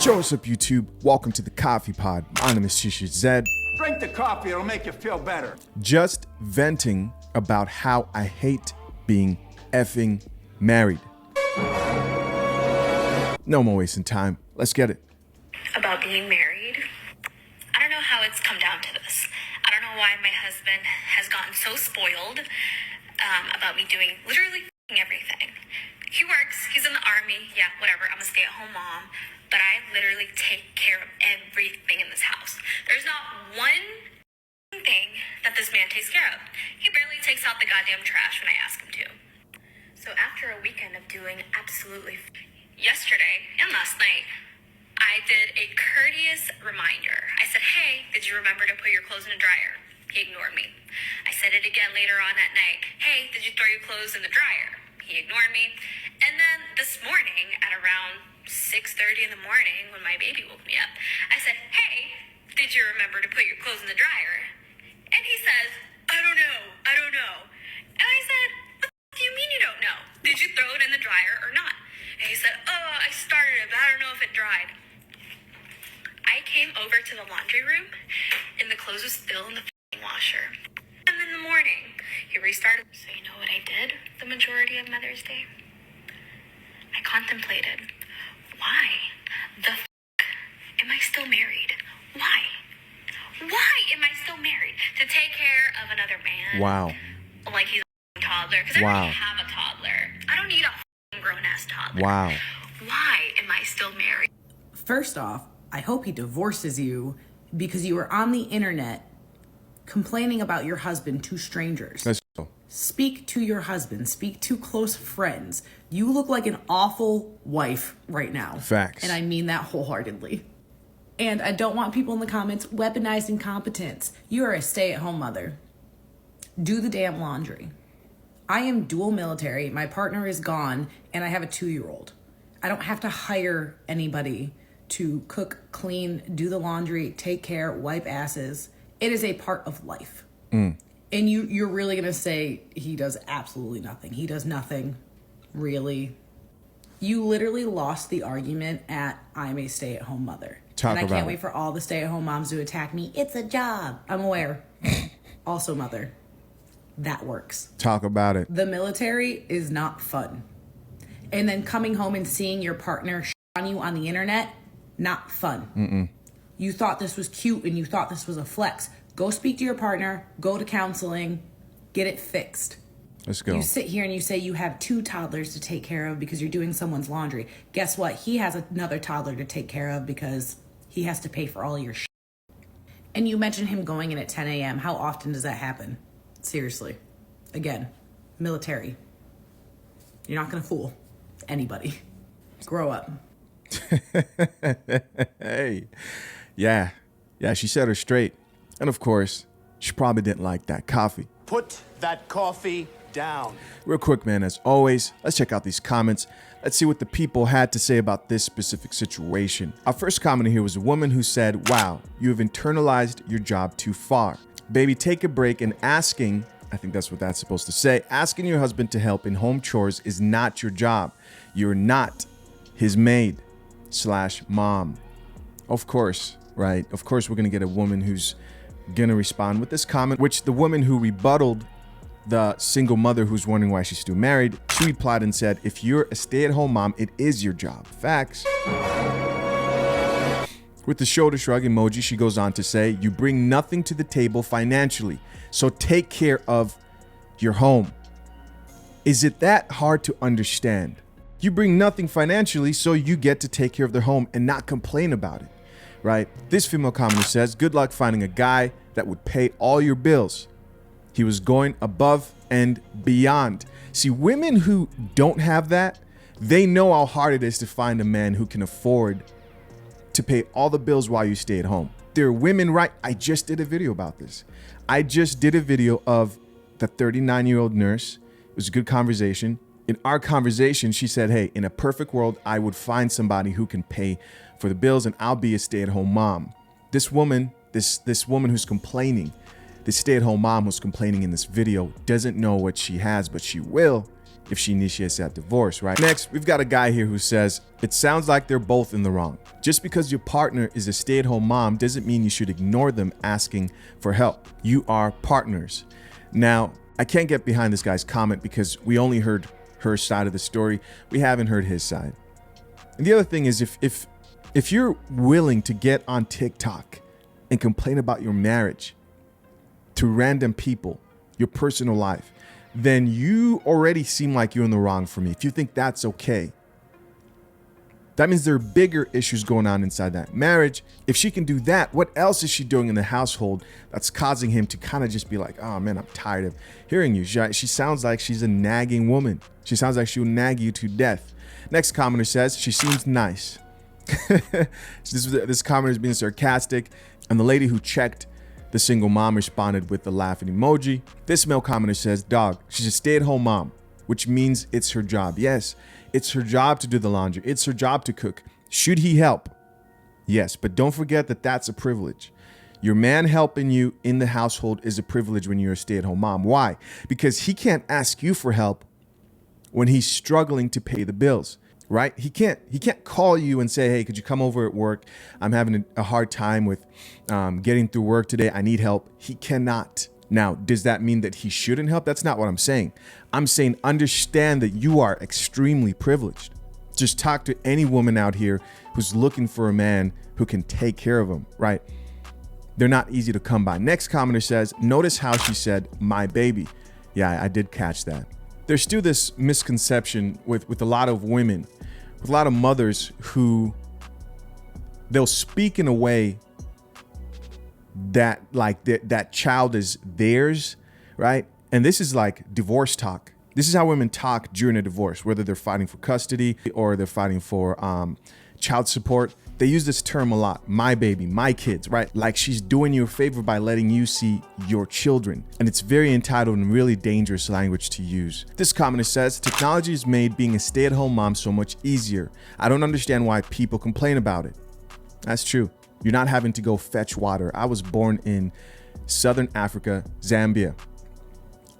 Yo, what's up, YouTube? Welcome to the Coffee Pod. My name is Shisha Zed. Drink the coffee, it'll make you feel better. Just venting about how I hate being effing married. No more wasting time. Let's get it. About being married. I don't know how it's come down to this. I don't know why my husband has gotten so spoiled about me doing literally everything. He works, he's in the army, yeah, whatever, I'm a stay-at-home mom, but I literally take care of everything in this house. There's not one thing that this man takes care of. He barely takes out the goddamn trash when I ask him to. So after a weekend of doing absolutely yesterday and last night, I did a courteous reminder. I said, hey, did you remember to put your clothes in the dryer? He ignored me. I said it again later on that night. Hey, did you throw your clothes in the dryer? He ignored me. And then this morning at around 6:30 in the morning when my baby woke me up, I said, hey, did you remember to put your clothes in the dryer? And he says, I don't know. And I said, what the do you mean you don't know? Did you throw it in the dryer or not? And he said, oh, I started it, but I don't know if it dried. I came over to the laundry room and the clothes was still in the washer. And in the morning, he restarted. So you know what I did the majority of Mother's Day? I contemplated, why the am I still married? Why am I still married? To take care of another man? Wow. Like he's a toddler? Because I Wow. already have a toddler. I don't need a grown-ass toddler. Wow. Why am I still married? First off, I hope he divorces you because you were on the internet complaining about your husband to strangers. Let's go. Speak to your husband. Speak to close friends. You look like an awful wife right now. Facts. And I mean that wholeheartedly. And I don't want people in the comments weaponizing competence. You are a stay-at-home mother. Do the damn laundry. I am dual military. My partner is gone, and I have a 2-year-old. I don't have to hire anybody to cook, clean, do the laundry, take care, wipe asses. It is a part of life. And you're really going to say he does absolutely nothing. He does nothing, really. You literally lost the argument at I'm a stay-at-home mother. And I can't wait for all the stay-at-home moms to attack me. It's a job. I'm aware. Also mother. That works. Talk about it. The military is not fun. And then coming home and seeing your partner on you on the internet, not fun. You thought this was cute and you thought this was a flex. Go speak to your partner, go to counseling, get it fixed. Let's go. You sit here and you say you have 2 toddlers to take care of because you're doing someone's laundry. Guess what? He has another toddler to take care of because he has to pay for all your shit. And you mentioned him going in at 10 a.m. How often does that happen? Seriously. Again, military. You're not going to fool anybody. Grow up. Hey. Yeah, she set her straight. And of course, she probably didn't like that coffee. Put that coffee down. Real quick, man, as always, let's check out these comments. Let's see what the people had to say about this specific situation. Our first comment here was a woman who said, wow, you have internalized your job too far. Baby, take a break, and asking, I think that's what that's supposed to say, asking your husband to help in home chores is not your job. You're not his maid/mom. Of course, right? Of course, we're going to get a woman who's going to respond with this comment, which the woman who rebutted the single mother who's wondering why she's still married, she replied and said, if you're a stay-at-home mom, it is your job. Facts. With the shoulder shrug emoji, she goes on to say, you bring nothing to the table financially, so take care of your home. Is it that hard to understand? You bring nothing financially, so you get to take care of their home and not complain about it, right? This female commenter says, good luck finding a guy that would pay all your bills. He was going above and beyond. See, women who don't have that, they know how hard it is to find a man who can afford to pay all the bills while you stay at home. There are women, right? I just did a video about this. I just did a video of the 39-year-old nurse. It was a good conversation. In our conversation, she said, hey, in a perfect world, I would find somebody who can pay for the bills and I'll be a stay-at-home mom. This woman, this woman who's complaining, The stay-at-home mom who's complaining in this video doesn't know what she has, but she will if she initiates that divorce, right? Next, we've got a guy here who says, it sounds like they're both in the wrong. Just because your partner is a stay-at-home mom doesn't mean you should ignore them asking for help. You are partners. Now, I can't get behind this guy's comment because we only heard her side of the story. We haven't heard his side. And the other thing is, if you're willing to get on TikTok and complain about your marriage to random people, your personal life, then you already seem like you're in the wrong for me. If you think that's okay, that means there are bigger issues going on inside that marriage. If she can do that, what else is she doing in the household that's causing him to kind of just be like, oh man, I'm tired of hearing you. She sounds like she's a nagging woman. She sounds like she will nag you to death. Next commenter says, she seems nice. This commenter is being sarcastic, and the lady who checked the single mom responded with the laughing emoji. This male commenter says, dog, she's a stay-at-home mom, which means it's her job. Yes, it's her job to do the laundry. It's her job to cook. Should he help? Yes, but don't forget that that's a privilege. Your man helping you in the household is a privilege when you're a stay-at-home mom. Why? Because he can't ask you for help when he's struggling to pay the bills. Right? He can't call you and say, hey, could you come over at work? I'm having a hard time with getting through work today. I need help. He cannot. Now, does that mean that he shouldn't help? That's not what I'm saying. I'm saying understand that you are extremely privileged. Just talk to any woman out here who's looking for a man who can take care of them, right? They're not easy to come by. Next commenter says, notice how she said, my baby. Yeah, I did catch that. There's still this misconception with a lot of women, with a lot of mothers who they'll speak in a way that like that child is theirs, right? And this is like divorce talk. This is how women talk during a divorce, whether they're fighting for custody or they're fighting for child support. They use this term a lot, my baby, my kids, right? Like she's doing you a favor by letting you see your children. And it's very entitled and really dangerous language to use. This commenter says, technology has made being a stay-at-home mom so much easier. I don't understand why people complain about it. That's true. You're not having to go fetch water. I was born in Southern Africa, Zambia.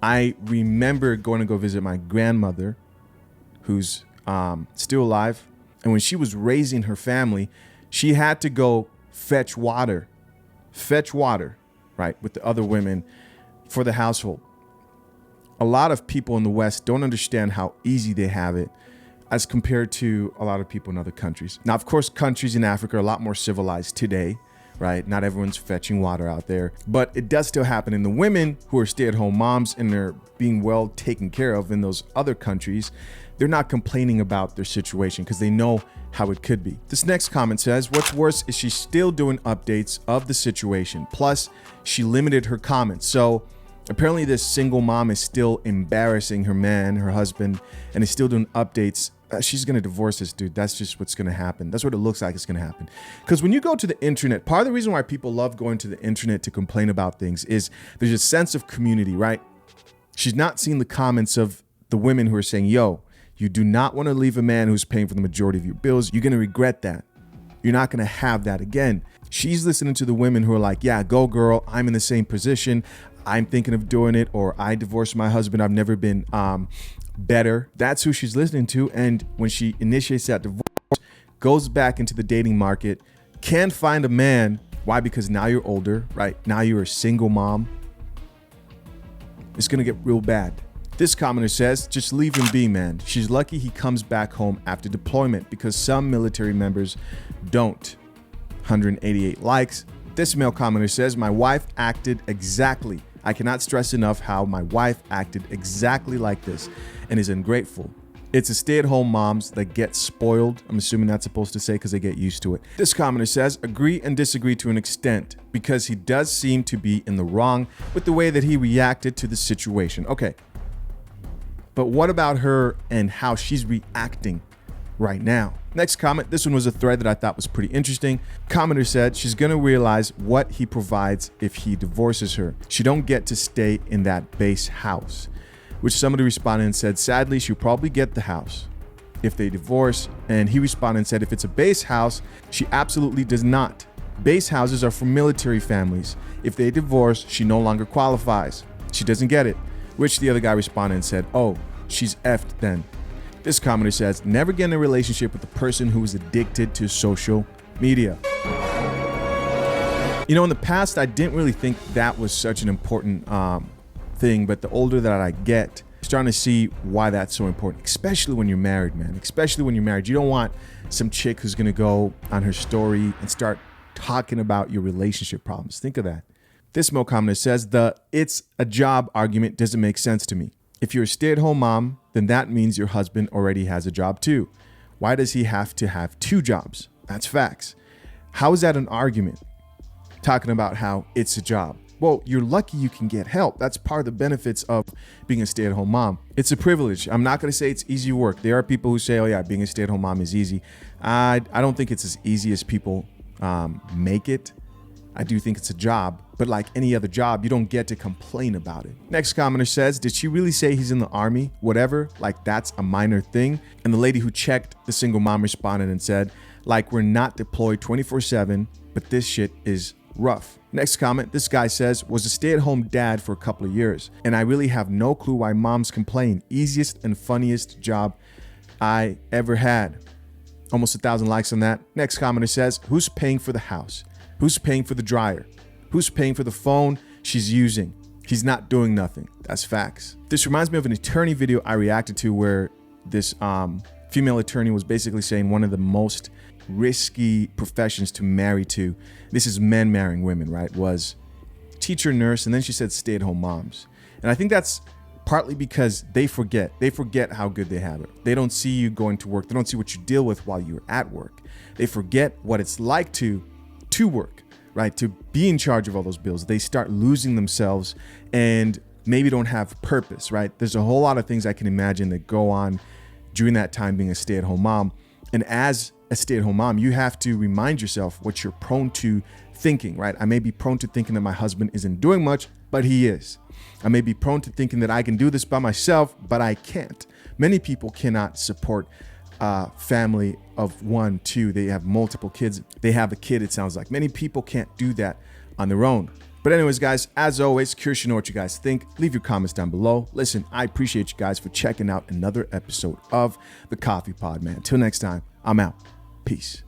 I remember going to go visit my grandmother, who's still alive. And when she was raising her family, she had to go fetch water, right, with the other women for the household. A lot of people in the West don't understand how easy they have it as compared to a lot of people in other countries. Now, of course, countries in Africa are a lot more civilized today, right? Not everyone's fetching water out there, but it does still happen. And the women who are stay-at-home moms and they're being well taken care of in those other countries, they're not complaining about their situation because they know how it could be. This next comment says, what's worse is she's still doing updates of the situation. Plus, she limited her comments. So apparently this single mom is still embarrassing her man, her husband, and is still doing updates. She's going to divorce this dude. That's just what's going to happen. That's what it looks like it's going to happen. Because when you go to the internet, part of the reason why people love going to the internet to complain about things is there's a sense of community, right? She's not seeing the comments of the women who are saying, yo, you do not want to leave a man who's paying for the majority of your bills. You're going to regret that. You're not going to have that again. She's listening to the women who are like, yeah, go girl. I'm in the same position. I'm thinking of doing it. Or I divorced my husband. I've never been better. That's who she's listening to. And when she initiates that divorce, goes back into the dating market, can find a man. Why? Because now you're older, right? Now you're a single mom. It's going to get real bad. This commenter says, just leave him be, man. She's lucky he comes back home after deployment because some military members don't. 188 likes. This male commenter says, my wife acted exactly. I cannot stress enough how my wife acted exactly like this and is ungrateful. It's a stay-at-home moms that get spoiled. I'm assuming that's supposed to say because they get used to it. This commenter says, agree and disagree to an extent because he does seem to be in the wrong with the way that he reacted to the situation. Okay. But what about her and how she's reacting right now? Next comment. This one was a thread that I thought was pretty interesting. Commenter said she's going to realize what he provides if he divorces her. She don't get to stay in that base house, which somebody responded and said, sadly, she'll probably get the house if they divorce. And he responded and said, if it's a base house, she absolutely does not. Base houses are for military families. If they divorce, she no longer qualifies. She doesn't get it. Which the other guy responded and said, oh, she's effed then. This commenter says, never get in a relationship with a person who is addicted to social media. You know, in the past, I didn't really think that was such an important thing, but the older that I get, I'm starting to see why that's so important, especially when you're married, man. Especially when you're married. You don't want some chick who's going to go on her story and start talking about your relationship problems. Think of that. This Mo commenter says, the it's a job argument doesn't make sense to me. If you're a stay-at-home mom, then that means your husband already has a job too. Why does he have to have 2 jobs? That's facts. How is that an argument? Talking about how it's a job. Well, you're lucky you can get help. That's part of the benefits of being a stay-at-home mom. It's a privilege. I'm not going to say it's easy work. There are people who say, oh yeah, being a stay-at-home mom is easy. I don't think it's as easy as people make it. I do think it's a job, but like any other job, you don't get to complain about it. Next commenter says, did she really say he's in the army? Whatever, like that's a minor thing. And the lady who checked the single mom responded and said, like we're not deployed 24/7, but this shit is rough. Next comment, this guy says, was a stay-at-home dad for a couple of years, and I really have no clue why moms complain. Easiest and funniest job I ever had. Almost 1,000 likes on that. Next commenter says, who's paying for the house? Who's paying for the dryer? Who's paying for the phone she's using? He's not doing nothing. That's facts. This reminds me of an attorney video I reacted to where this female attorney was basically saying one of the most risky professions to marry to, this is men marrying women, right, was teacher, nurse, and then she said stay-at-home moms. And I think that's partly because they forget how good they have it. They don't see you going to work. They don't see what you deal with while you're at work. They forget what it's like to work, right? To be in charge of all those bills. They start losing themselves and maybe don't have purpose, right? There's a whole lot of things I can imagine that go on during that time being a stay-at-home mom. And as a stay-at-home mom, you have to remind yourself what you're prone to thinking, right? I may be prone to thinking that my husband isn't doing much, but he is. I may be prone to thinking that I can do this by myself, but I can't. Many people cannot support a family of 1, 2. They have multiple kids. They have a kid, it sounds like. Many people can't do that on their own. But anyways, guys, as always, curious to know what you guys think. Leave your comments down below. Listen, I appreciate you guys for checking out another episode of The Coffee Pod, man. Until next time, I'm out. Peace.